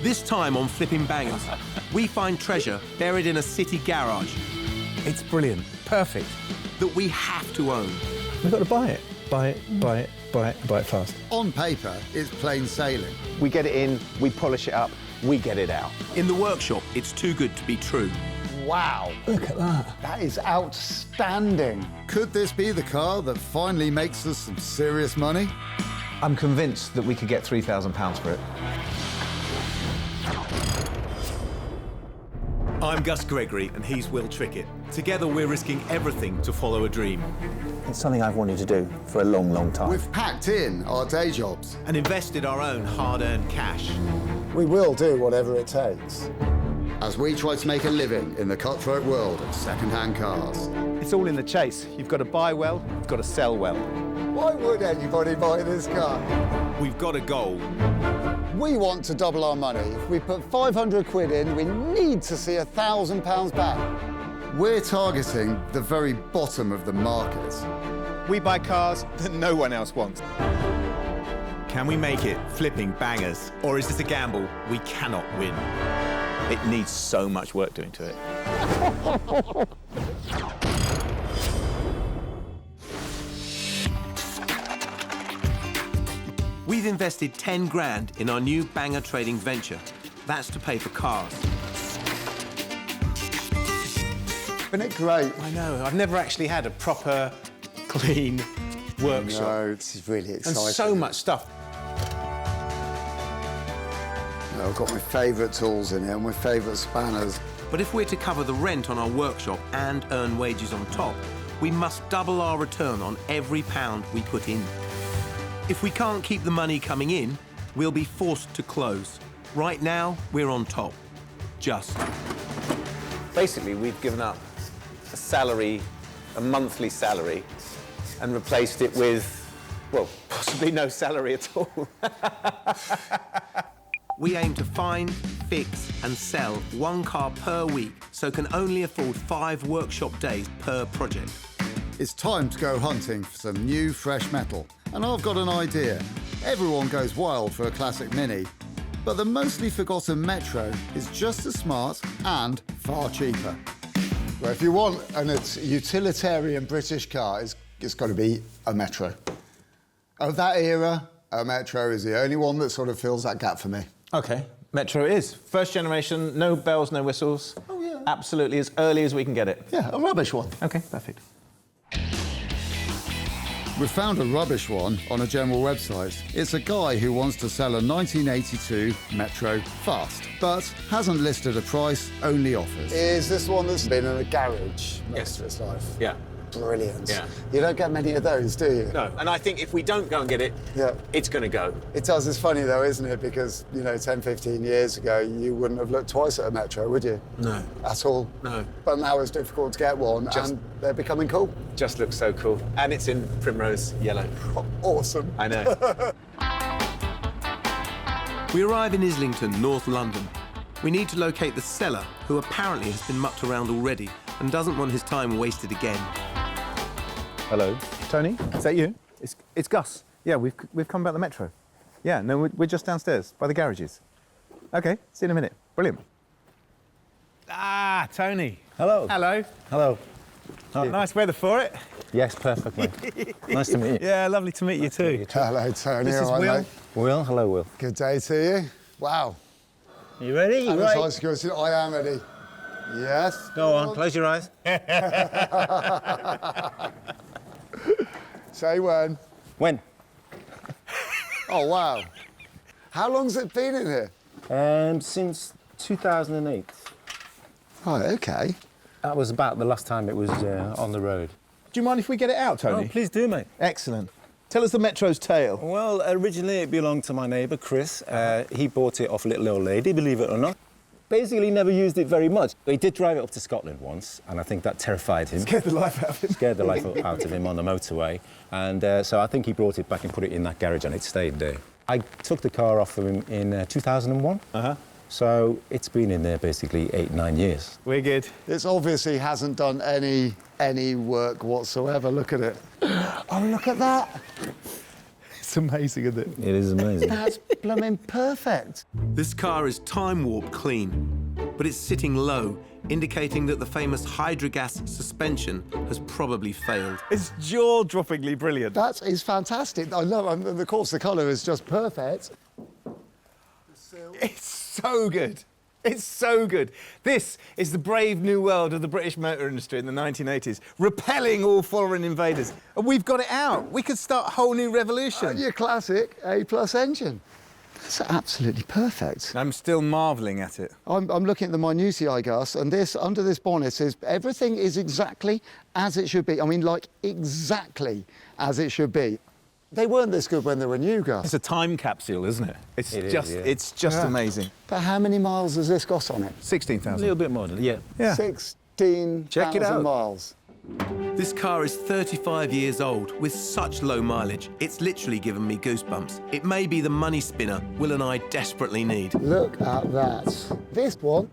This time on Flipping Bangers, we find treasure buried in a city garage It's brilliant. Perfect. that we have to own. We've got to buy it. Buy it, buy it, buy it, buy it fast. On paper, it's plain sailing. We get it in, we polish it up, we get it out. In the workshop, it's too good to be true. Wow, Look at that. that is outstanding. Could this be the car that finally makes us some serious money? I'm convinced that we could get £3,000 for it. I'm Gus Gregory and he's Will Trickett. Together we're risking everything to follow a dream It's something I've wanted to do for a long, long time. We've packed in our day jobs. and invested our own hard-earned cash. We will do whatever it takes. As we try to make a living in the cutthroat world of second-hand cars. It's all in the chase. You've got to buy well, you've got to sell well. Why would anybody buy this car? We've got a goal. We want to double our money. If we put 500 quid in, we need to see £1,000 back. We're targeting the very bottom of the market. We buy cars that no one else wants. Can we make it flipping bangers? Or is this a gamble we cannot win? It needs so much work doing to it. We've invested 10 grand in our new banger trading venture. That's to pay for cars. Isn't it great? I know. I've never actually had a proper, clean workshop. No, it's really And exciting. so much stuff. I've got my favourite tools in here, my favourite spanners. But if we're to cover the rent on our workshop and earn wages on top, we must double our return on every pound we put in. If we can't keep the money coming in, we'll be forced to close. Right now, we're on top. Just. Basically, we've given up a salary, a monthly salary, and replaced it with, well, possibly no salary at all. We aim to find, fix and sell one car per week, so can only afford 5 workshop days per project. It's time to go hunting for some new, fresh metal. And I've got an idea. Everyone goes wild for a classic Mini, but the mostly forgotten Metro is just as smart and far cheaper. Well, if you want a utilitarian British car, it's got to be a Metro. Of that era, a Metro is the only one that sort of fills that gap for me. OK, Metro it is. First generation, no bells, no whistles. Oh, yeah. Absolutely as early as we can get it. Yeah, a rubbish one. OK, perfect. We found a rubbish one on a general website. It's a guy who wants to sell a 1982 Metro fast, but hasn't listed a price, only offers. Is this one that's been in a garage most of its life? Yeah. Brilliant. Yeah. You don't get many of those, do you? No, and I think if we don't go and get it, Yeah. it's going to go. It does. It's funny, though, isn't it? Because, 10, 15 years ago, you wouldn't have looked twice at a Metro, would you? No. At all. No. But now it's difficult to get one, and they're becoming cool. Just looks so cool. And it's in Primrose Yellow. Awesome. I know. We arrive in Islington, North London. We need to locate the seller, who apparently has been mucked around already and doesn't want his time wasted again. Hello, Tony. Is that you? It's Gus. Yeah, we've come about the Metro. Yeah, no, we're just downstairs by the garages. OK, see you in a minute. Brilliant. Ah, Tony. Hello. Hello. Hello. Nice weather for it. Yes, perfectly. Nice to meet you. Yeah, lovely to meet you too. Hello, Tony. This is All right, Will. mate? Will, hello, Will. Good day to you. Wow. You ready? And it's high security. I am ready. Yes. Go on, close your eyes. Say when. When? Oh, wow. How long's it been in here? Since 2008. Right, OK. That was about the last time it was on the road. Do you mind if we get it out, Tony? Oh, please do, mate. Excellent. Tell us the Metro's tale. Well, originally it belonged to my neighbour, Chris. He bought it off a little old lady, believe it or not. Basically never used it very much. He did drive it up to Scotland once, and I think that terrified him. Scared the life out of him. Scared the life out of him on the motorway. And so I think he brought it back and put it in that garage, and it stayed there. I took the car off of him in 2001. So it's been in there basically 8-9 years. We're good. It obviously hasn't done any work whatsoever. Look at it. Oh, look at that. It's amazing, isn't it? It is amazing. That's blooming perfect. This car is time warp clean, but it's sitting low, indicating that the famous Hydragas suspension has probably failed. It's jaw-droppingly brilliant. That is fantastic. I love it. And of course, the colour is just perfect. It's so good. It's so good. This is the brave new world of the British motor industry in the 1980s, repelling all foreign invaders. And we've got it out. We could start a whole new revolution. Your classic A+ engine. That's absolutely perfect. I'm still marvelling at it. I'm looking at the minutiae, Gus, and this, under this bonnet, is everything is exactly as it should be. I mean, like, exactly as it should be. They weren't this good when they were new, Gus. It's a time capsule, isn't it? It's It is, just, yeah. it's just amazing. But how many miles has this got on it? 16,000. A little bit more, yeah. Yeah. 16,000 miles. This car is 35 years old with such low mileage, it's literally given me goosebumps. It may be the money spinner Will and I desperately need. Look at that. This one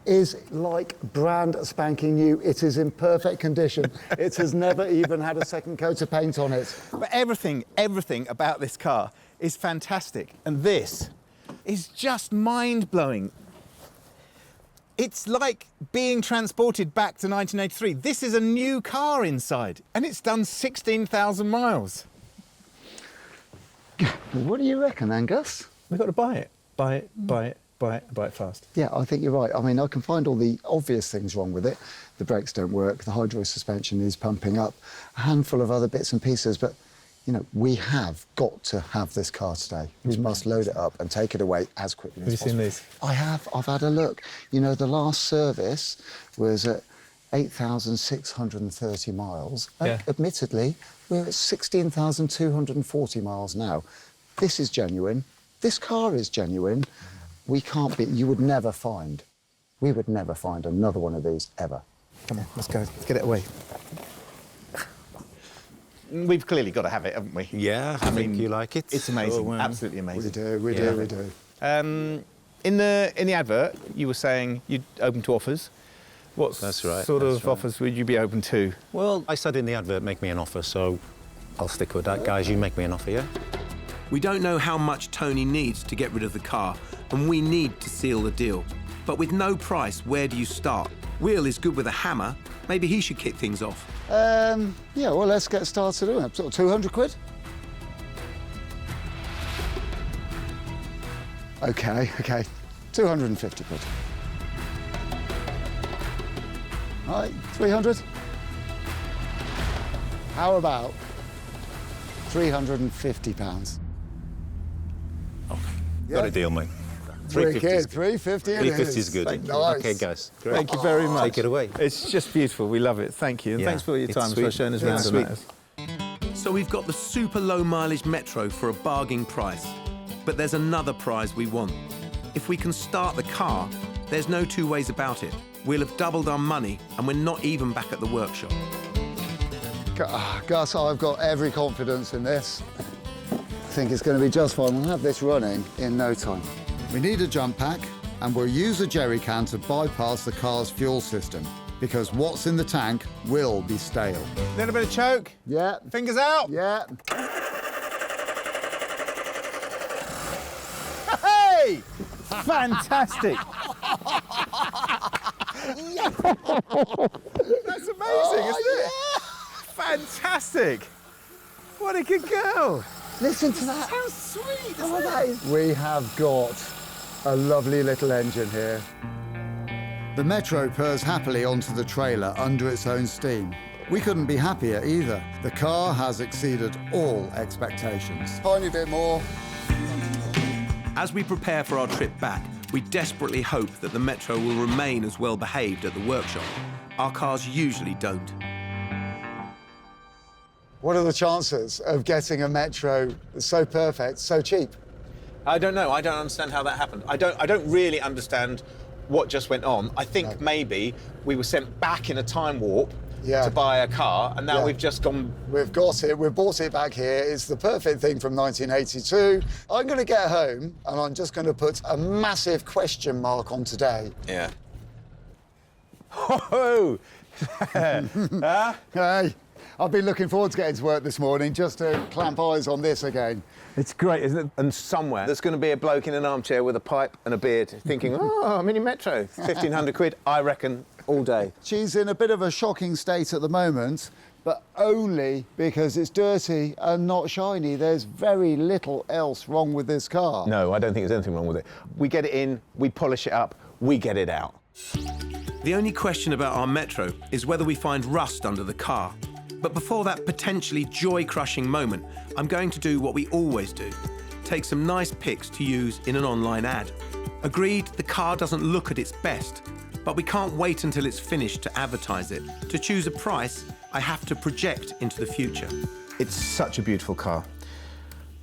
is like brand spanking new. It is in perfect condition. It has never even had a second coat of paint on it. But everything about this car is fantastic. And this is just mind-blowing. It's like being transported back to 1983. This is a new car inside, and it's done 16,000 miles. What do you reckon then, Gus? We've got to buy it. Buy it, buy it, buy it, buy it fast. Yeah, I think you're right. I mean, I can find all the obvious things wrong with it. The brakes don't work, the hydro suspension is pumping up, a handful of other bits and pieces, but, you know, we have got to have this car today. We must load it up and take it away as quickly as possible. Have you seen these? I have. I've had a look. You know, the last service was at 8,630 miles. Yeah. Admittedly, we're at 16,240 miles now. This is genuine. This car is genuine. We can't be... You would never find... We would never find another one of these, ever. Come on, let's go. Let's get it away. We've clearly got to have it, haven't we? Yeah, I think you like it. It's amazing. Oh, Absolutely amazing. We do. In the advert, you were saying you'd open to offers. What That's right, sort that's of right. offers would you be open to? Well, I said in the advert, make me an offer, so I'll stick with that. Guys, you make me an offer, yeah? We don't know how much Tony needs to get rid of the car, and we need to seal the deal. But with no price, where do you start? Will is good with a hammer. Maybe he should kick things off. Yeah, well, let's get started. Sort of 200 quid? OK. 250 quid. All right, 300? How about £350? Got a deal, mate. Wicked, 350 350 it 350 is good. Nice. Okay, guys. Great. Thank you very much. Take it away. It's just beautiful. We love it. Thank you. And Yeah, thanks for all your it's time sweet. for showing us It's around the sweet. matters. So we've got the super low mileage Metro for a bargain price. But there's another prize we want. If we can start the car, there's no two ways about it. We'll have doubled our money and we're not even back at the workshop. Gus, I've got every confidence in this. I think it's going to be just fine. We'll have this running in no time. We need a jump pack, and we'll use a jerry can to bypass the car's fuel system, because what's in the tank will be stale. Little bit of choke. Yeah. Fingers out. Yeah. Hey! Fantastic. That's amazing, isn't it? Fantastic. What a good girl. Listen to that. How sweet, Oh, that is... We have got a lovely little engine here. The Metro purrs happily onto the trailer under its own steam. We couldn't be happier either. The car has exceeded all expectations. Tiny bit more. As we prepare for our trip back, we desperately hope that the Metro will remain as well behaved at the workshop. Our cars usually don't. What are the chances of getting a Metro so perfect, so cheap? I don't know. I don't understand how that happened. I don't really understand what just went on. I think maybe we were sent back in a time warp to buy a car, and now we've just gone... We've got it. We've bought it back here. It's the perfect thing from 1982. I'm going to get home, and I'm just going to put a massive question mark on today. Yeah. Oh! Hey, I've been looking forward to getting to work this morning just to clamp eyes on this again. It's great, isn't it? And somewhere there's going to be a bloke in an armchair with a pipe and a beard thinking, oh, mini metro, 1,500 quid, I reckon, all day. She's in a bit of a shocking state at the moment, but only because it's dirty and not shiny. There's very little else wrong with this car. No, I don't think there's anything wrong with it. We get it in, we polish it up, we get it out. The only question about our Metro is whether we find rust under the car. But before that potentially joy-crushing moment, I'm going to do what we always do. Take some nice pics to use in an online ad. Agreed, the car doesn't look at its best, but we can't wait until it's finished to advertise it. To choose a price, I have to project into the future. It's such a beautiful car.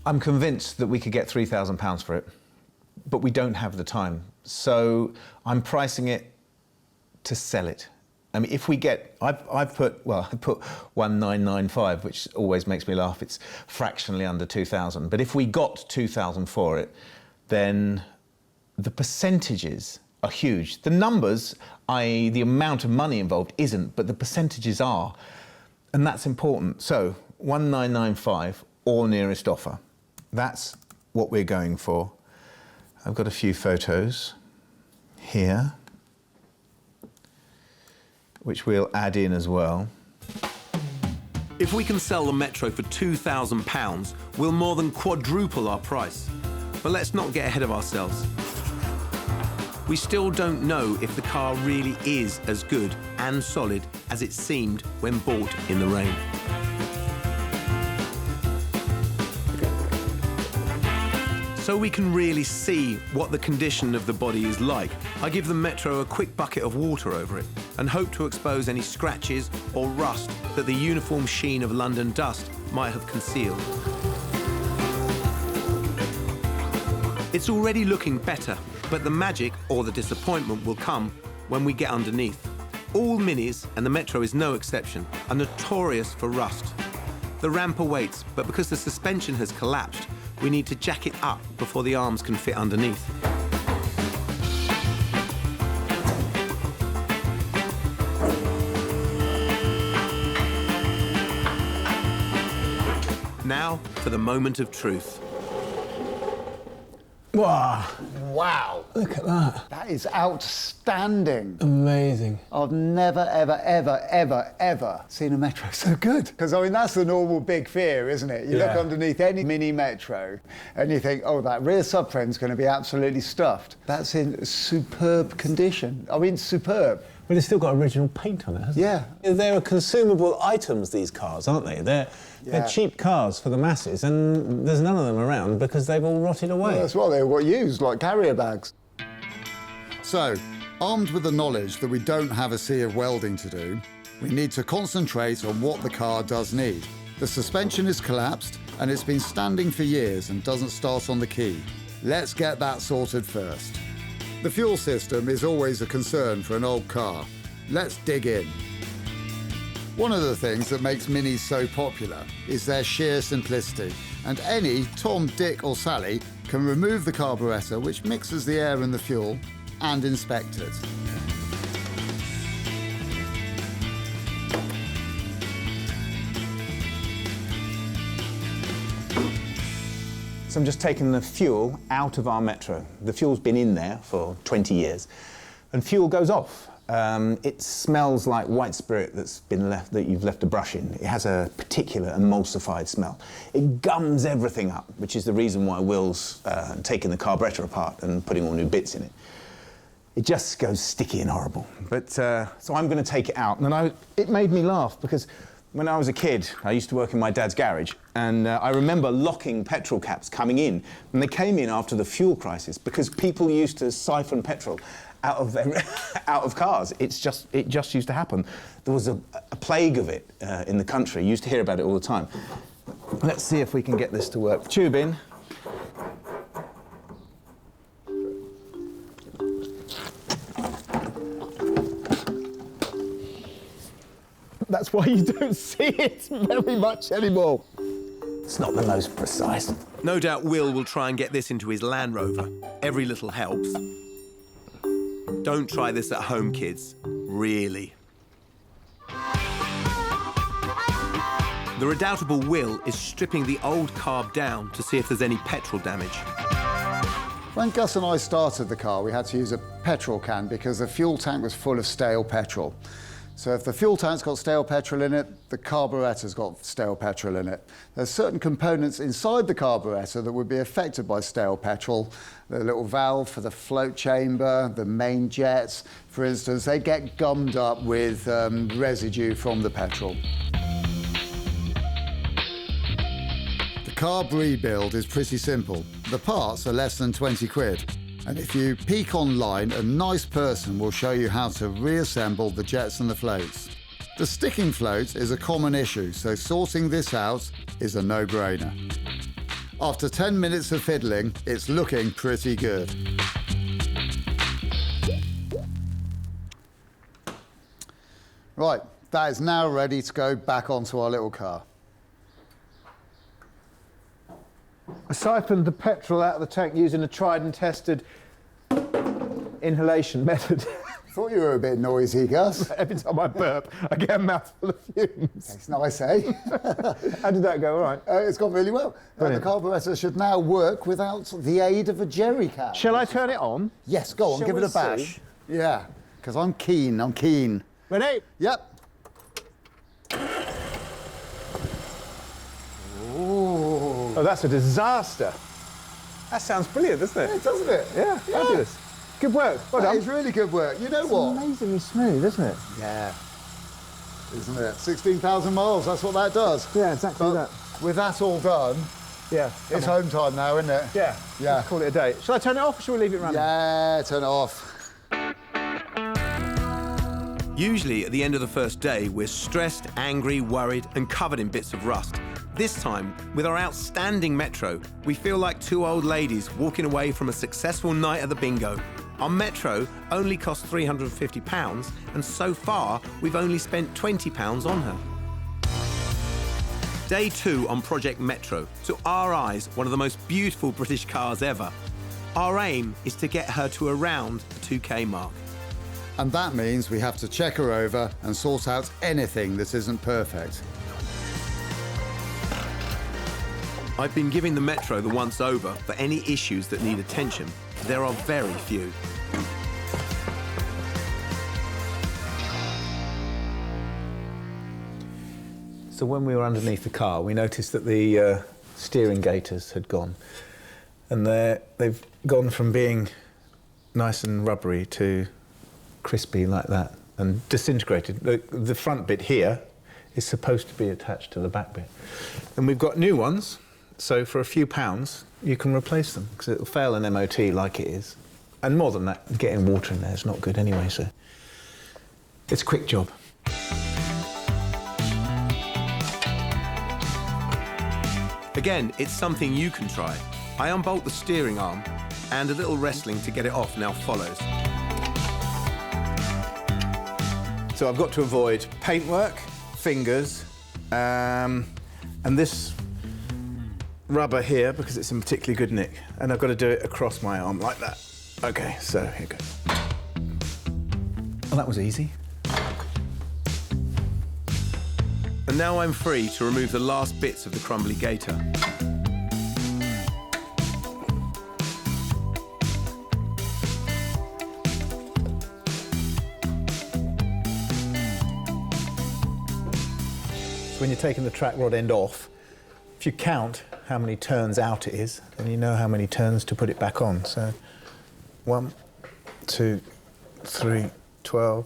I'm convinced that we could get £3,000 for it, but we don't have the time. So I'm pricing it to sell it. I mean, if we get, I put 1995, which always makes me laugh. It's fractionally under 2,000. But if we got 2,000 for it, then the percentages are huge. The numbers, i.e. the amount of money involved, isn't, but the percentages are. And that's important. So 1995 or nearest offer. That's what we're going for. I've got a few photos here, which we'll add in as well. If we can sell the Metro for £2,000, we'll more than quadruple our price. But let's not get ahead of ourselves. We still don't know if the car really is as good and solid as it seemed when bought in the rain. So we can really see what the condition of the body is like, I give the Metro a quick bucket of water over it and hope to expose any scratches or rust that the uniform sheen of London dust might have concealed. It's already looking better, but the magic or the disappointment will come when we get underneath. All Minis, and the Metro is no exception, are notorious for rust. The ramp awaits, but because the suspension has collapsed, we need to jack it up before the arms can fit underneath. Now for the moment of truth. Wow, Wow. look at that. That is outstanding. Amazing. I've never, ever, ever, ever, ever seen a Metro so good. Because, I mean, that's the normal big fear, isn't it? You look underneath any mini Metro and you think, oh, that rear subframe's going to be absolutely stuffed. That's in superb condition. I mean, superb. But it's still got original paint on it, hasn't Yeah. it? They're consumable items, these cars, aren't they? They're cheap cars for the masses, and there's none of them around because they've all rotted away. Well, that's what they were used, like carrier bags. So, armed with the knowledge that we don't have a sea of welding to do, we need to concentrate on what the car does need. The suspension is collapsed and it's been standing for years and doesn't start on the key. Let's get that sorted first. The fuel system is always a concern for an old car. Let's dig in. One of the things that makes Minis so popular is their sheer simplicity, and any Tom, Dick or Sally can remove the carburetor, which mixes the air and the fuel, and inspect it. So I'm just taking the fuel out of our Metro. The fuel's been in there for 20 years, and fuel goes off. It smells like white spirit that's been left, that you've left a brush in. It has a particular emulsified smell. It gums everything up, which is the reason why Will's taking the carburetor apart and putting all new bits in it. It just goes sticky and horrible. But so I'm going to take it out, and it made me laugh because when I was a kid, I used to work in my dad's garage, and I remember locking petrol caps coming in, and they came in after the fuel crisis because people used to siphon petrol out of cars. It just used to happen. There was a plague of it in the country. You used to hear about it all the time. Let's see if we can get this to work. Tube in. That's why you don't see it very much anymore. It's not the most precise. No doubt Will try and get this into his Land Rover. Every little helps. Don't try this at home, kids. Really. The redoubtable Will is stripping the old carb down to see if there's any petrol damage. When Gus and I started the car, we had to use a petrol can because the fuel tank was full of stale petrol. So if the fuel tank's got stale petrol in it, the carburetor's got stale petrol in it. There's certain components inside the carburetor that would be affected by stale petrol. The little valve for the float chamber, the main jets, for instance, they get gummed up with residue from the petrol. The carb rebuild is pretty simple. The parts are less than 20 quid. And if you peek online, a nice person will show you how to reassemble the jets and the floats. The sticking float is a common issue, so sorting this out is a no-brainer. After 10 minutes of fiddling, it's looking pretty good. Right, that is now ready to go back onto our little car. I siphoned the petrol out of the tank using a tried and tested inhalation method. Thought you were a bit noisy, Gus. Every time I burp, I get a mouthful of fumes. It's nice, eh? How did that go? All right. It's gone really well. The carburetor should now work without the aid of a jerry can. Shall I turn it on? Yes, go on, Shall give it we a bash. see? Yeah, because I'm keen. Ready? Yep. Ooh. Oh, that's a disaster. That sounds brilliant, doesn't it? Yeah, doesn't it? Yeah, fabulous. Good work. Well That done. is really good work. You know what? Amazingly smooth, isn't it? Yeah. Isn't it? 16,000 miles, that's what that does. Yeah, exactly But that. with that all done, Yeah. it's home time now, isn't it? Yeah. Yeah. Let's call it a day. Shall I turn it off or shall we leave it running? Yeah, turn it off. Usually at the end of the first day, we're stressed, angry, worried, and covered in bits of rust. This time, with our outstanding Metro, we feel like two old ladies walking away from a successful night at the bingo. Our Metro only cost £350, and so far, we've only spent £20 on her. Day 2 on Project Metro. To our eyes, one of the most beautiful British cars ever. Our aim is to get her to around the 2K mark. And that means we have to check her over and sort out anything that isn't perfect. I've been giving the Metro the once-over for any issues that need attention. There are very few. So when we were underneath the car, we noticed that the steering gaiters had gone. And they've gone from being nice and rubbery to crispy like that and disintegrated. The front bit here is supposed to be attached to the back bit. And we've got new ones, so for a few pounds, you can replace them, because it'll fail an MOT like it is. And more than that, getting water in there is not good anyway, so it's a quick job. Again, it's something you can try. I unbolt the steering arm, and a little wrestling to get it off now follows. So I've got to avoid paintwork, fingers, and this rubber here, because it's in particularly good nick, and I've got to do it across my arm like that. Okay, so here goes. Well, that was easy. And now I'm free to remove the last bits of the crumbly gaiter. So when you're taking the track rod end off, if you count how many turns out it is, then you know how many turns to put it back on. So 1, 2, 3, 12,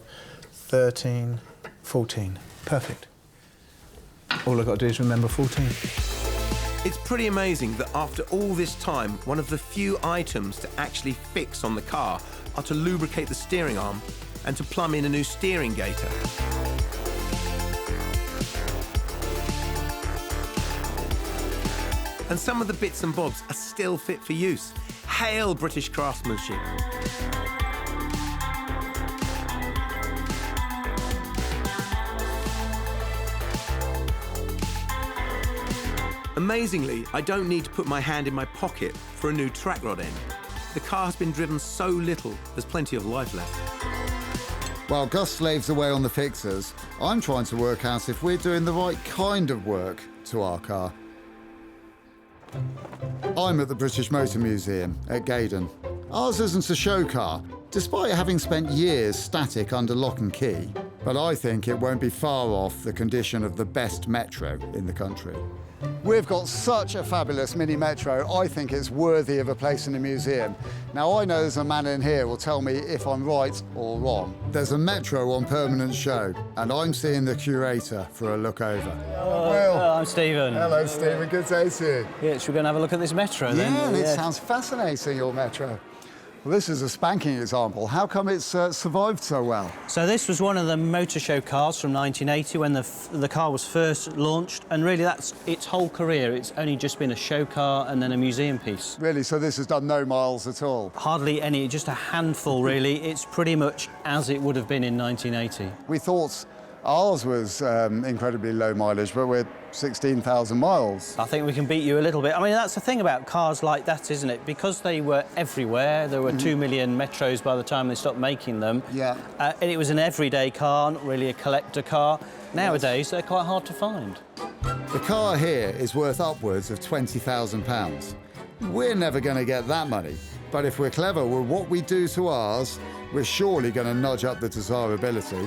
13, 14. Perfect. All I've got to do is remember 14. It's pretty amazing that after all this time, one of the few items to actually fix on the car are to lubricate the steering arm and to plumb in a new steering gaiter. And some of the bits and bobs are still fit for use. Hail British craftsmanship. Amazingly, I don't need to put my hand in my pocket for a new track rod end. The car has been driven so little, there's plenty of life left. While Gus slaves away on the fixers, I'm trying to work out if we're doing the right kind of work to our car. I'm at the British Motor Museum at Gaydon. Ours isn't a show car, despite having spent years static under lock and key, but I think it won't be far off the condition of the best Metro in the country. We've got such a fabulous mini Metro, I think it's worthy of a place in a museum. Now, I know there's a man in here who will tell me if I'm right or wrong. There's a Metro on permanent show, and I'm seeing the curator for a look over. Will. I'm Stephen. Hello, Stephen. Good to see you. Yeah, should we go and have a look at this Metro then? Yeah, it sounds fascinating, your Metro. Well, this is a spanking example. How come it's survived so well? So this was one of the motor show cars from 1980 when the car was first launched, and really that's its whole career. It's only just been a show car and then a museum piece. Really, so this has done no miles at all? Hardly any, just a handful really. It's pretty much as it would have been in 1980. We thought ours was incredibly low mileage, but we're 16,000 miles. I think we can beat you a little bit. I mean, that's the thing about cars like that, isn't it? Because they were everywhere, there were 2 million Metros by the time they stopped making them. Yeah. And it was an everyday car, not really a collector car. Nowadays, they're quite hard to find. The car here is worth upwards of £20,000. We're never going to get that money, but if we're clever with what we do to ours, we're surely going to nudge up the desirability.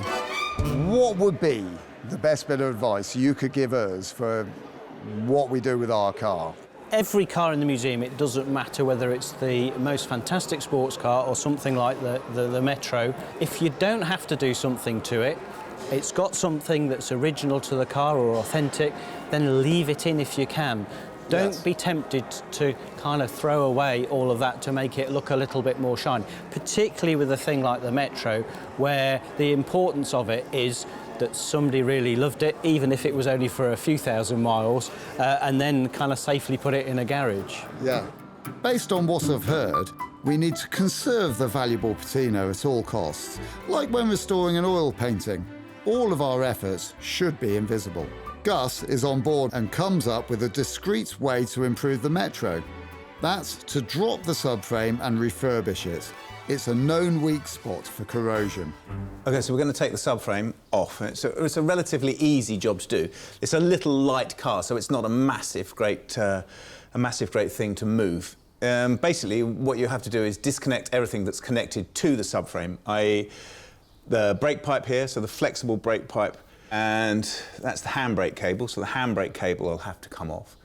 What would be the best bit of advice you could give us for what we do with our car? Every car in the museum, it doesn't matter whether it's the most fantastic sports car or something like the Metro. If you don't have to do something to it, it's got something that's original to the car or authentic, then leave it in if you can. Don't be tempted to kind of throw away all of that to make it look a little bit more shiny, particularly with a thing like the Metro, where the importance of it is that somebody really loved it, even if it was only for a few thousand miles, and then kind of safely put it in a garage. Yeah. Based on what I've heard, we need to conserve the valuable patina at all costs, like when restoring an oil painting. All of our efforts should be invisible. Gus is on board and comes up with a discreet way to improve the Metro. That's to drop the subframe and refurbish it. It's a known weak spot for corrosion. OK, so we're going to take the subframe off. It's a relatively easy job to do. It's a little light car, so it's not a massive, great thing to move. Basically, what you have to do is disconnect everything that's connected to the subframe, i.e. the brake pipe here, so the flexible brake pipe, and that's the handbrake cable, so the handbrake cable will have to come off.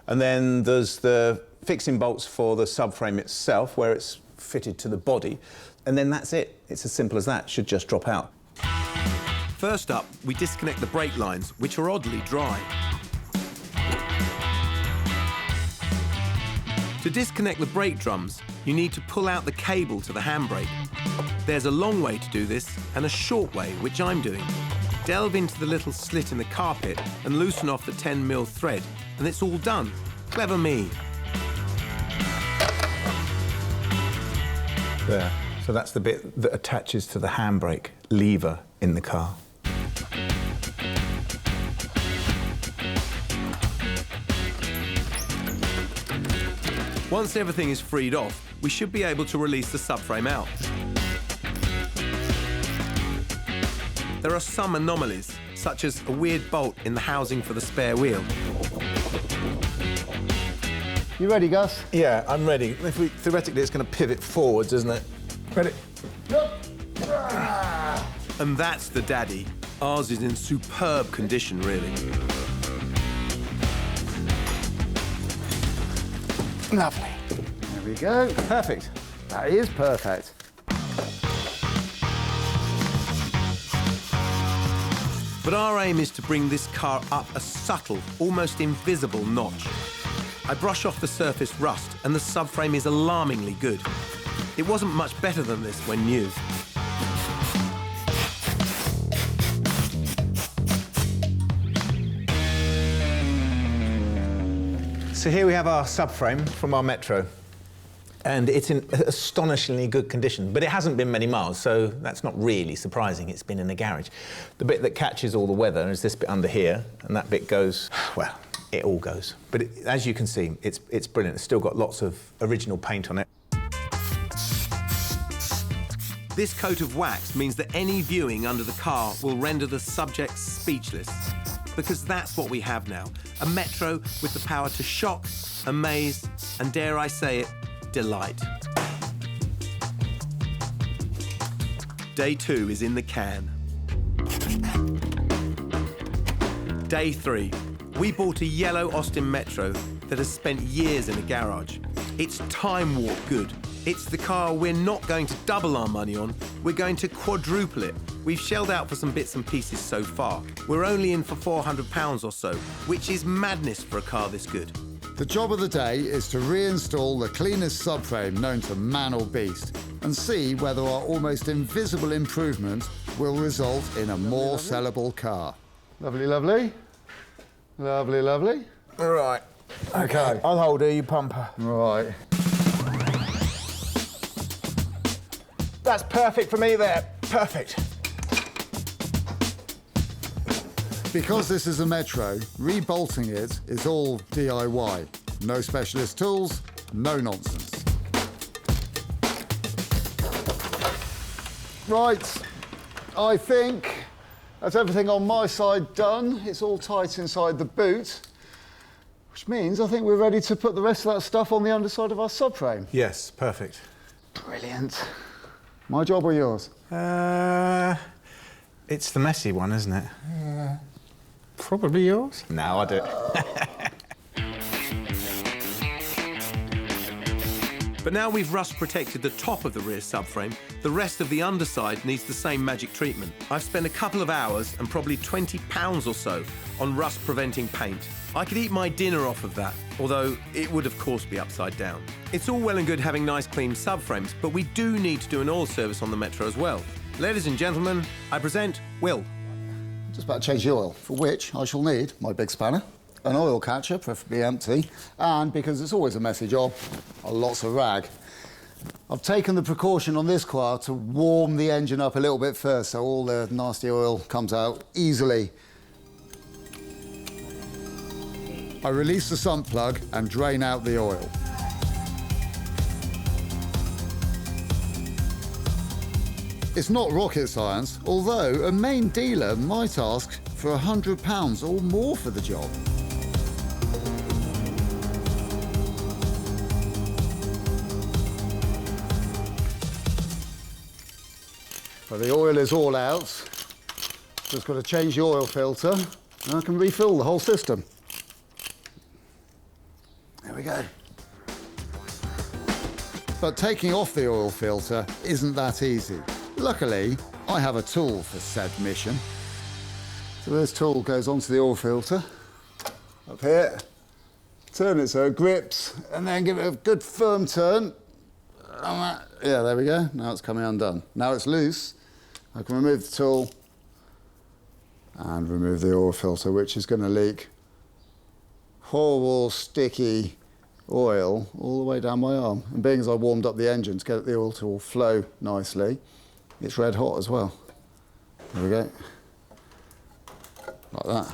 And then there's the fixing bolts for the subframe itself, where it's fitted to the body, and then that's it. It's as simple as that. It should just drop out. First up, we disconnect the brake lines, which are oddly dry. To disconnect the brake drums, you need to pull out the cable to the handbrake. There's a long way to do this and a short way, which I'm doing. Delve into the little slit in the carpet and loosen off the 10mm thread, and it's all done. Clever me. There. So that's the bit that attaches to the handbrake lever in the car. Once everything is freed off, we should be able to release the subframe out. There are some anomalies, such as a weird bolt in the housing for the spare wheel. You ready, Gus? Yeah, I'm ready. Theoretically, it's going to pivot forwards, isn't it? Ready? And that's the daddy. Ours is in superb condition, really. Lovely. There we go. Perfect. That is perfect. But our aim is to bring this car up a subtle, almost invisible notch. I brush off the surface rust, and the subframe is alarmingly good. It wasn't much better than this when new. So here we have our subframe from our Metro, and it's in astonishingly good condition, but it hasn't been many miles, so that's not really surprising. It's been in the garage. The bit that catches all the weather is this bit under here, and that bit goes, well, it all goes. But as you can see, it's brilliant. It's still got lots of original paint on it. This coat of wax means that any viewing under the car will render the subject speechless. Because that's what we have now, a Metro with the power to shock, amaze, and dare I say it, delight. Day 2 is in the can. Day 3. We bought a yellow Austin Metro that has spent years in a garage. It's time warp good. It's the car we're not going to double our money on, we're going to quadruple it. We've shelled out for some bits and pieces so far. We're only in for £400 or so, which is madness for a car this good. The job of the day is to reinstall the cleanest subframe known to man or beast and see whether our almost invisible improvement will result in a more sellable car. Lovely, lovely. Lovely, lovely. All right. OK. I'll hold her, you pumper. Right. That's perfect for me there. Perfect. Because this is a Metro, rebolting it is all DIY. No specialist tools, no nonsense. Right, I think that's everything on my side done. It's all tight inside the boot, which means I think we're ready to put the rest of that stuff on the underside of our subframe. Yes, perfect. Brilliant. My job or yours? It's the messy one, isn't it? Probably yours? No, I do. But now we've rust protected the top of the rear subframe, the rest of the underside needs the same magic treatment. I've spent a couple of hours and probably £20 or so on rust preventing paint. I could eat my dinner off of that, although it would of course be upside down. It's all well and good having nice clean subframes, but we do need to do an oil service on the Metro as well. Ladies and gentlemen, I present Will. Just about to change the oil, for which I shall need my big spanner, an oil catcher, preferably empty, and, because it's always a messy job, lots of rag. I've taken the precaution on this car to warm the engine up a little bit first, so all the nasty oil comes out easily. I release the sump plug and drain out the oil. It's not rocket science, although a main dealer might ask for £100 or more for the job. But the oil is all out. Just got to change the oil filter and I can refill the whole system. There we go. But taking off the oil filter isn't that easy. Luckily, I have a tool for said mission. So this tool goes onto the oil filter, up here, turn it so it grips, and then give it a good firm turn. Yeah, there we go. Now it's coming undone. Now it's loose. I can remove the tool and remove the oil filter, which is going to leak horrible, sticky oil all the way down my arm. And being as I warmed up the engine to get the oil to all flow nicely, it's red hot as well. There we go. Like that.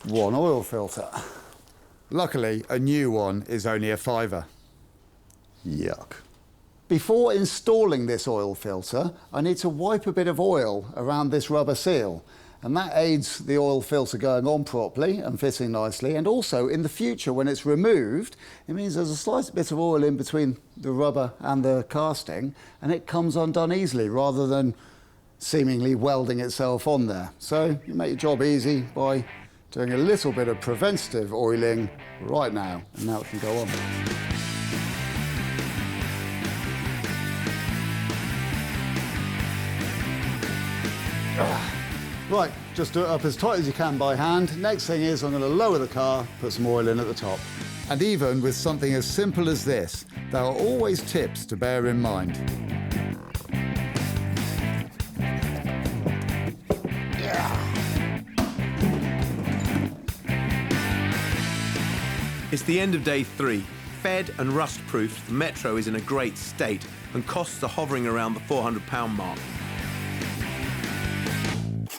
One oil filter. Luckily, a new one is only a £5. Yuck. Before installing this oil filter, I need to wipe a bit of oil around this rubber seal. And that aids the oil filter going on properly and fitting nicely. And also, in the future, when it's removed, it means there's a slight bit of oil in between the rubber and the casting, and it comes undone easily, rather than seemingly welding itself on there. So you make your job easy by doing a little bit of preventative oiling right now. And now it can go on. Right, just do it up as tight as you can by hand. Next thing is I'm going to lower the car, put some oil in at the top. And even with something as simple as this, there are always tips to bear in mind. It's the end of day 3. Fed and rust-proofed, the Metro is in a great state and costs are hovering around the £400 mark.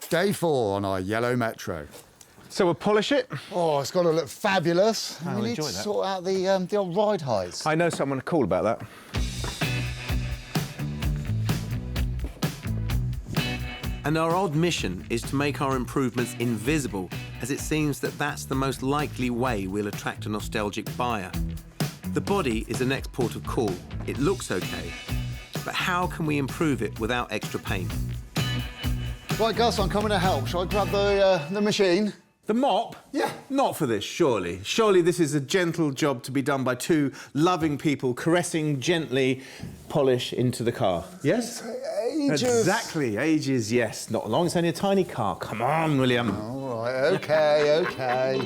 Day 4 on our yellow Metro. So we'll polish it. Oh, it's got to look fabulous. I'll we need enjoy to that. sort out the old ride heights. I know someone cool about that. And our odd mission is to make our improvements invisible, as it seems that that's the most likely way we'll attract a nostalgic buyer. The body is the next port of call. It looks okay, but how can we improve it without extra paint? Right, Gus, I'm coming to help. Shall I grab the machine? The mop? Yeah. Not for this, surely. Surely this is a gentle job to be done by two loving people caressing gently polish into the car. Yes? Ages. Exactly, ages, yes. Not long, it's only a tiny car. Come on, William. All right, OK.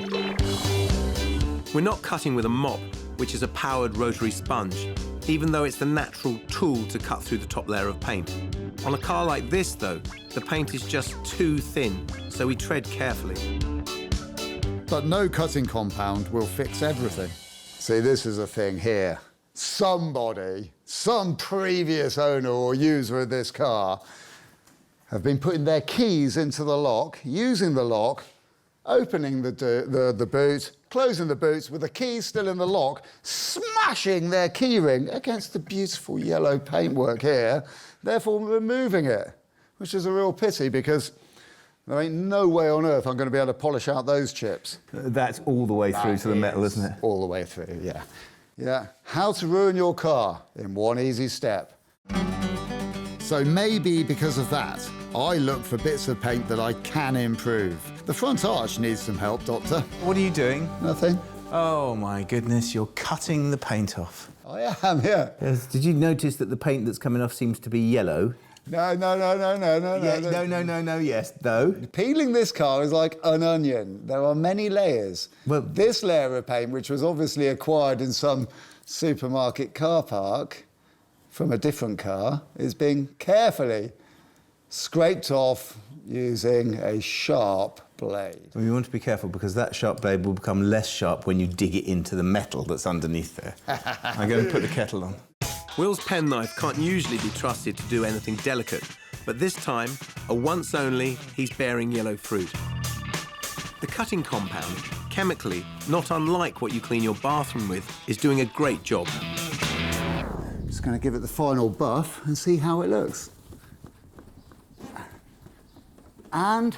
We're not cutting with a mop, which is a powered rotary sponge, even though it's the natural tool to cut through the top layer of paint. On a car like this, though, the paint is just too thin, so we tread carefully. But no cutting compound will fix everything. See, this is a thing here. Somebody, some previous owner or user of this car, have been putting their keys into the lock, using the lock, opening the boot, closing the boots with the keys still in the lock, smashing their keyring against the beautiful yellow paintwork here, therefore removing it, which is a real pity because there ain't no way on earth I'm going to be able to polish out those chips. That's all the way through to the metal, isn't it? All the way through, yeah. Yeah. How to ruin your car in one easy step. So maybe because of that, I look for bits of paint that I can improve. The front arch needs some help, Doctor. What are you doing? Nothing. Oh, my goodness, you're cutting the paint off. I am, yeah. Yes, did you notice that the paint that's coming off seems to be yellow? No, Yes, no. Peeling this car is like an onion. There are many layers. Well, this layer of paint, which was obviously acquired in some supermarket car park from a different car, is being carefully scraped off using a sharp blade. well, you want to be careful because that sharp blade will become less sharp when you dig it into the metal that's underneath there. I'm going to put the kettle on. Will's penknife can't usually be trusted to do anything delicate, but this time, a once only, he's bearing yellow fruit. The cutting compound, chemically, not unlike what you clean your bathroom with, is doing a great job. Just going to give it the final buff and see how it looks. And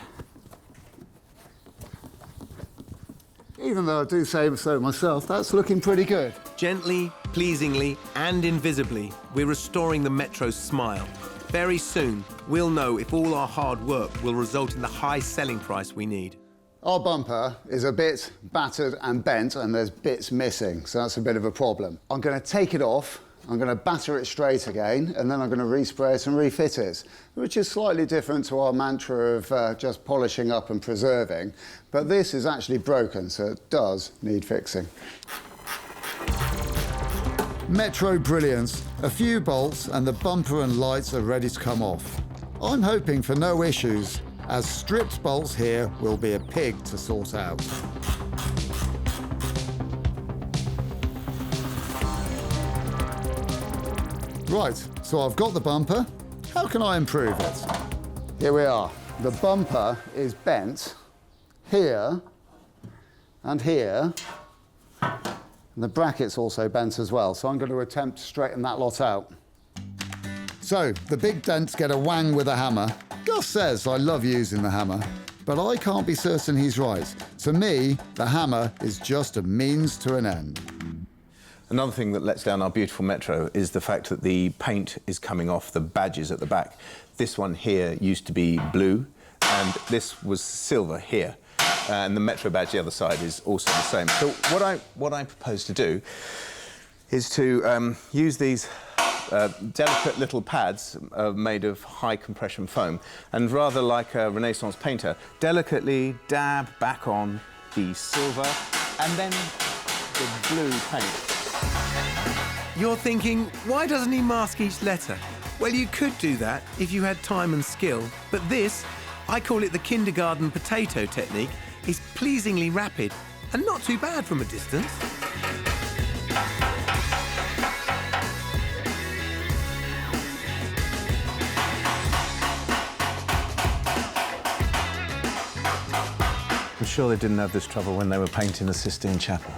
even though I do say so myself, that's looking pretty good. Gently, pleasingly, and invisibly, we're restoring the Metro's smile. Very soon, we'll know if all our hard work will result in the high selling price we need. Our bumper is a bit battered and bent, and there's bits missing, so that's a bit of a problem. I'm going to take it off, I'm going to batter it straight again, and then I'm going to respray it and refit it, which is slightly different to our mantra of just polishing up and preserving. But this is actually broken, so it does need fixing. Metro brilliance. A few bolts and the bumper and lights are ready to come off. I'm hoping for no issues, as stripped bolts here will be a pig to sort out. Right, so I've got the bumper. How can I improve it? Here we are. The bumper is bent here and here. And the bracket's also bent as well, so I'm going to attempt to straighten that lot out. So, the big dents get a wang with a hammer. Gus says I love using the hammer, but I can't be certain he's right. To me, the hammer is just a means to an end. Another thing that lets down our beautiful Metro is the fact that the paint is coming off the badges at the back. This one here used to be blue, and this was silver here. And the Metro badge the other side is also the same. So what I propose to do is to use these delicate little pads made of high compression foam, and rather like a Renaissance painter, delicately dab back on the silver and then the blue paint. You're thinking, why doesn't he mask each letter? Well, you could do that if you had time and skill, but this, I call it the kindergarten potato technique, is pleasingly rapid and not too bad from a distance. I'm sure they didn't have this trouble when they were painting the Sistine Chapel.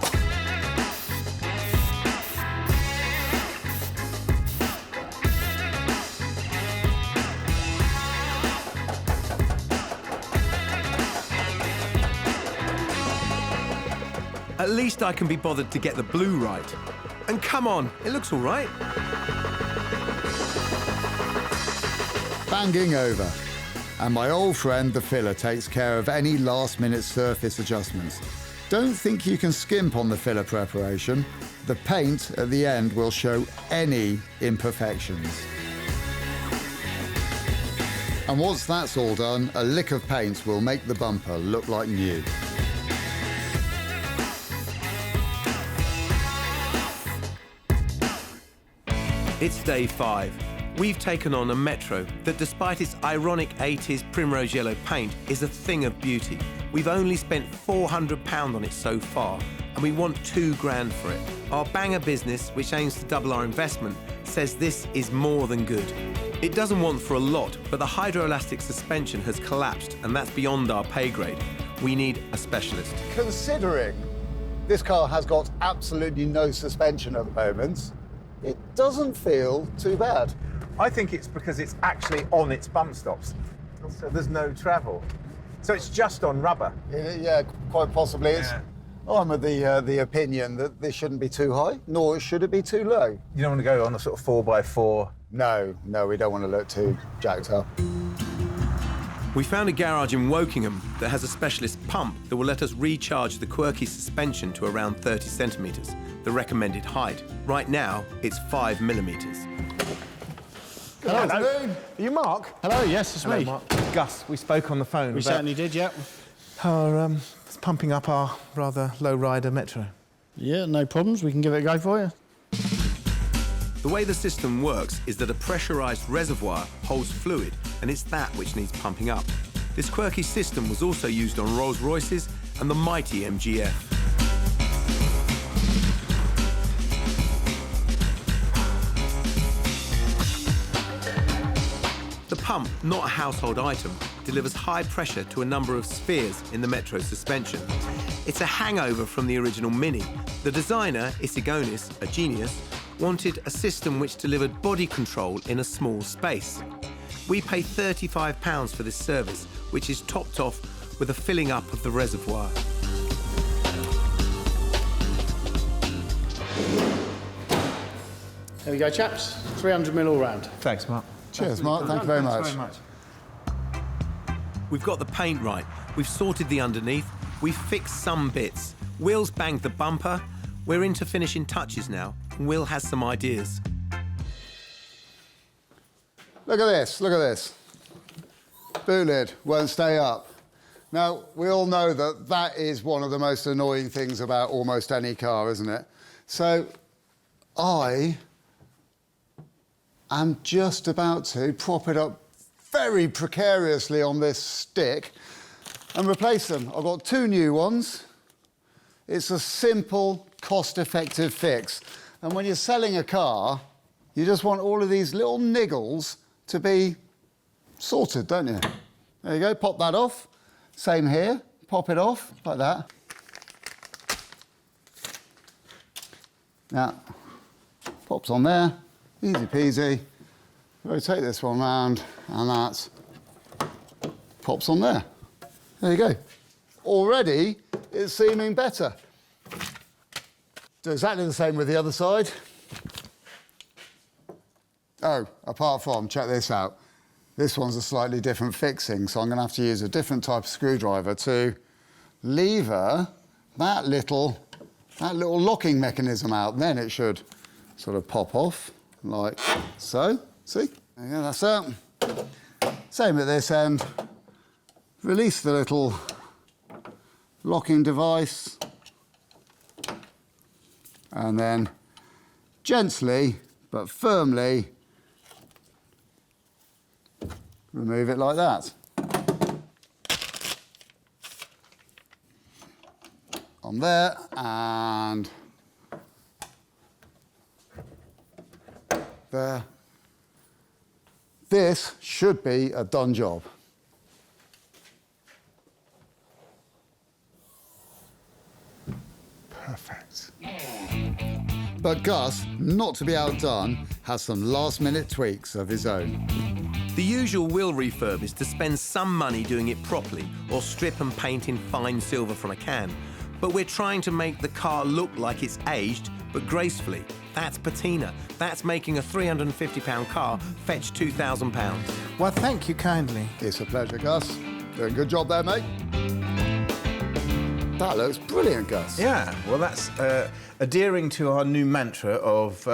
At least I can be bothered to get the blue right. And come on, it looks all right. Banging over. And my old friend, the filler, takes care of any last-minute surface adjustments. Don't think you can skimp on the filler preparation. The paint at the end will show any imperfections. And once that's all done, a lick of paint will make the bumper look like new. It's day 5. We've taken on a Metro that, despite its ironic 80s Primrose Yellow paint, is a thing of beauty. We've only spent £400 on it so far, and we want £2,000 for it. Our Banger business, which aims to double our investment, says this is more than good. It doesn't want for a lot, but the hydroelastic suspension has collapsed, and that's beyond our pay grade. We need a specialist. Considering this car has got absolutely no suspension at the moment, it doesn't feel too bad. I think it's because it's actually on its bump stops, so there's no travel. So it's just on rubber. Yeah, quite possibly. I'm of the opinion that this shouldn't be too high, nor should it be too low. You don't want to go on a sort of 4x4. No, we don't want to look too jacked up. We found a garage in Wokingham that has a specialist pump that will let us recharge the quirky suspension to around 30 centimetres, the recommended height. Right now, it's 5 millimetres. Good afternoon. Are you Mark? Hello, yes, it's me. Mark. Gus, we spoke on the phone. We certainly did, yeah. It's pumping up our rather low rider Metro. Yeah, no problems. We can give it a go for you. The way the system works is that a pressurised reservoir holds fluid, and it's that which needs pumping up. This quirky system was also used on Rolls-Royces and the mighty MGF. The pump, not a household item, delivers high pressure to a number of spheres in the Metro suspension. It's a hangover from the original Mini. The designer, Isigonis, a genius, wanted a system which delivered body control in a small space. We pay £35 for this service, which is topped off with a filling up of the reservoir. There we go, chaps. 300ml all round. Thanks, Mark. Cheers, Mark. Thank you very much. Thanks very much. We've got the paint right, we've sorted the underneath, we've fixed some bits. Will's banged the bumper, we're into finishing touches now, and Will has some ideas. Look at this. Boot lid won't stay up. Now, we all know that that is one of the most annoying things about almost any car, isn't it? So, I am just about to prop it up very precariously on this stick and replace them. I've got 2 new ones. It's a simple, cost-effective fix. And when you're selling a car, you just want all of these little niggles to be sorted, don't you? There you go, pop that off. Same here, pop it off, like that. Now, pops on there, easy peasy. Rotate this one round, and that pops on there. There you go. Already, it's seeming better. Do exactly the same with the other side. Oh, apart from, check this out. This one's a slightly different fixing, so I'm going to have to use a different type of screwdriver to lever that little locking mechanism out. Then it should sort of pop off, like so. See? There you go, that's it. Same at this end. Release the little locking device. And then gently, but firmly, remove it like that. On there, and there. This should be a done job. Perfect. But Gus, not to be outdone, has some last-minute tweaks of his own. The usual Will refurb is to spend some money doing it properly or strip and paint in fine silver from a can. But we're trying to make the car look like it's aged, but gracefully. That's Patina. That's making a £350 car fetch £2,000. Well, thank you kindly. It's a pleasure, Gus. Doing a good job there, mate. That looks brilliant, Gus. Yeah, well, that's adhering to our new mantra of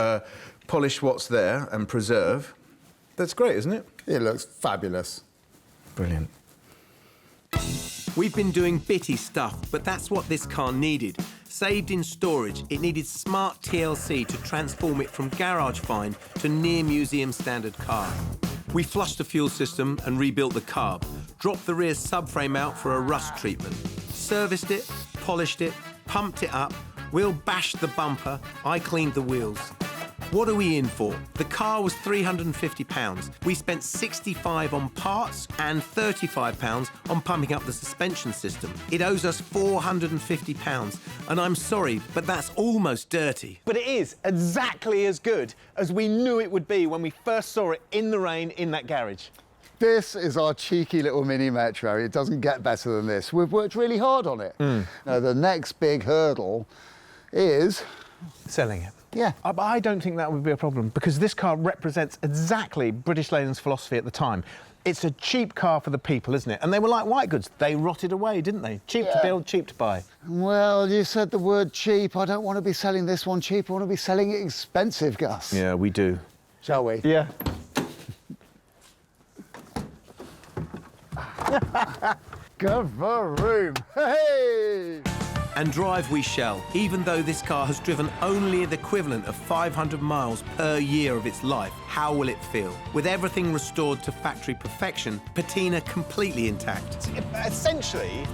polish what's there and preserve. That's great, isn't it? It looks fabulous. Brilliant. We've been doing bitty stuff, but that's what this car needed. Saved in storage, it needed smart TLC to transform it from garage fine to near museum standard car. We flushed the fuel system and rebuilt the carb, dropped the rear subframe out for a rust treatment, serviced it, polished it, pumped it up, Will bashed the bumper, I cleaned the wheels. What are we in for? The car was £350. We spent £65 on parts and £35 on pumping up the suspension system. It owes us £450, and I'm sorry, but that's almost dirty. But it is exactly as good as we knew it would be when we first saw it in the rain in that garage. This is our cheeky little mini Metro. It doesn't get better than this. We've worked really hard on it. Now, the next big hurdle is... Selling it. Yeah. But I don't think that would be a problem, because this car represents exactly British Leyland's philosophy at the time. It's a cheap car for the people, isn't it? And they were like white goods. They rotted away, didn't they? Cheap to build, cheap to buy. Well, you said the word cheap. I don't want to be selling this one cheap. I want to be selling it expensive, Gus. Yeah, we do. Shall we? Yeah. Good for room. Hey! And drive we shall, even though this car has driven only the equivalent of 500 miles per year of its life. How will it feel? With everything restored to factory perfection, Patina completely intact. Essentially,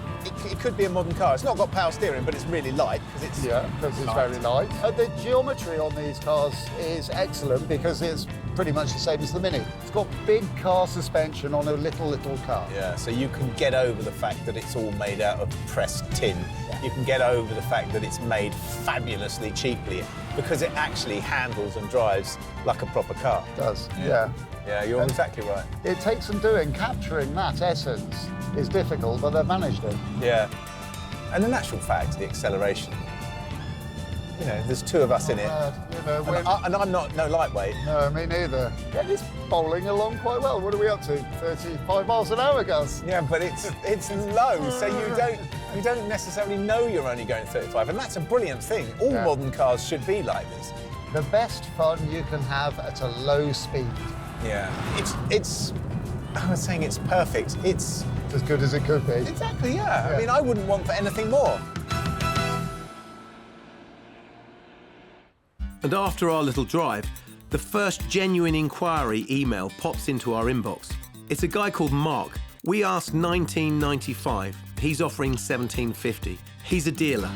it could be a modern car. It's not got power steering, but it's really light because it's very light. The geometry on these cars is excellent because it's pretty much the same as the Mini. It's got big car suspension on a little car. Yeah, so you can get over the fact that it's all made out of pressed tin. You can get over the fact that it's made fabulously cheaply because it actually handles and drives like a proper car. It does, yeah. Yeah, you're exactly right. It takes some doing. Capturing that essence is difficult, but they've managed it. Yeah. And in actual fact, the acceleration, you know, there's two of us in it. And I'm not no lightweight. No, me neither. Yeah, it's bowling along quite well. What are we up to? 35 miles an hour, Gus? Yeah, but it's low, so you don't necessarily know you're only going 35, and that's a brilliant thing. All modern cars should be like this. The best fun you can have at a low speed. Yeah, it's. I was saying it's perfect. It's as good as it could be. Exactly. Yeah. I mean, I wouldn't want for anything more. And after our little drive, the first genuine inquiry email pops into our inbox. It's a guy called Mark. We asked $19.95. He's offering $17.50. He's a dealer.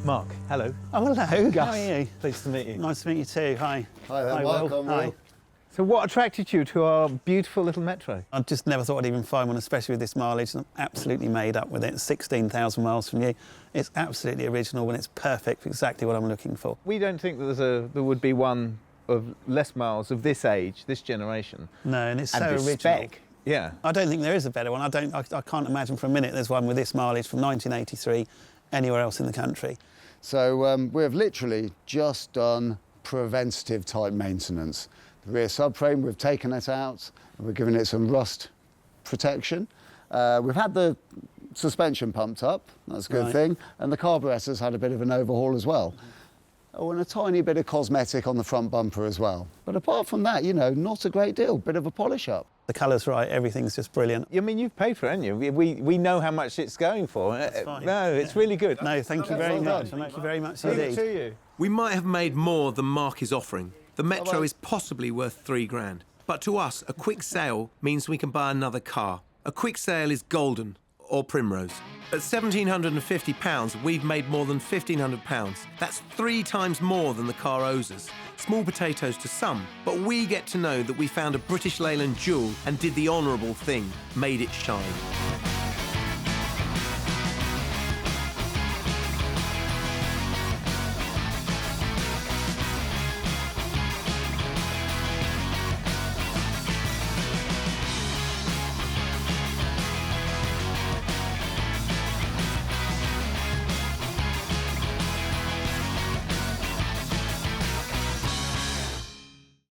Mark, hello. Oh, hello. Gus. How are you? Pleased to meet you. Nice to meet you too. Hi. Hi there, Mark. Will. I'm Hi. Will. So what attracted you to our beautiful little Metro? I just never thought I'd even find one, especially with this mileage. I'm absolutely made up with it. 16,000 miles from you. It's absolutely original and it's perfect for exactly what I'm looking for. We don't think that there would be one of less miles of this age, this generation. No, and it's and so this original. spec. Yeah. I don't think there is a better one. I can't imagine for a minute there's one with this mileage from 1983 anywhere else in the country. So we've literally just done preventative type maintenance. The rear subframe, we've taken it out, and we're giving it some rust protection. We've had the suspension pumped up, that's a good thing, and the carburetor's had a bit of an overhaul as well. Oh, and a tiny bit of cosmetic on the front bumper as well. But apart from that, you know, not a great deal, bit of a polish up. The colour's right, everything's just brilliant. I mean, you've paid for it, haven't you? We know how much it's going for. That's fine. No, it's really good. No, thank you very much. Thank you very much indeed. To you. We might have made more than Mark is offering. The Metro is possibly worth £3,000. But to us, a quick sale means we can buy another car. A quick sale is golden, or Primrose. At £1,750, we've made more than £1,500. That's 3 times more than the car owes us. Small potatoes to some, but we get to know that we found a British Leyland jewel and did the honourable thing, made it shine.